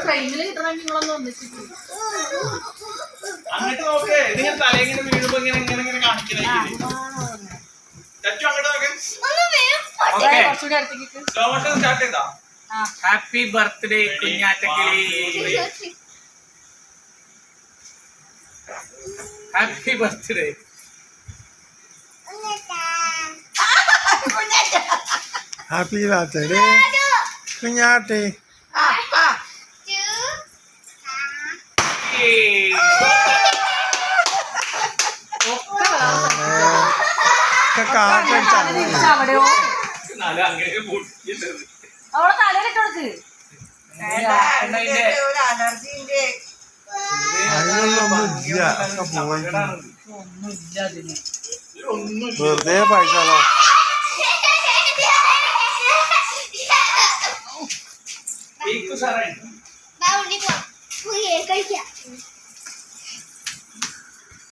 ഫ്രെയിമിൽ കിട്ടണമെങ്കിൽ നിങ്ങളൊന്നും ഒന്നിച്ചിട്ട് അങ്ങോട്ട് നോക്കേ നിങ്ങൾ തലയിങ്ങനെ വീഴുമ്പോ ഇങ്ങനെ ഇങ്ങനെ ഇങ്ങനെ കാണിക്കണേ സ്റ്റാർട്ട് ചെയ്താ ഹാപ്പി ബർത്ത്ഡേ കുഞ്ഞാറ്റക്കിളി ഹാപ്പി ബർത്ത്ഡേ ഹാപ്പി ബർത്ത്ഡേ കുഞ്ഞാറ്റേ അവിടെയോ അവളെ തലയിലിട്ട് കൊടുക്ക് വെറുതെ പൈസ സാറേ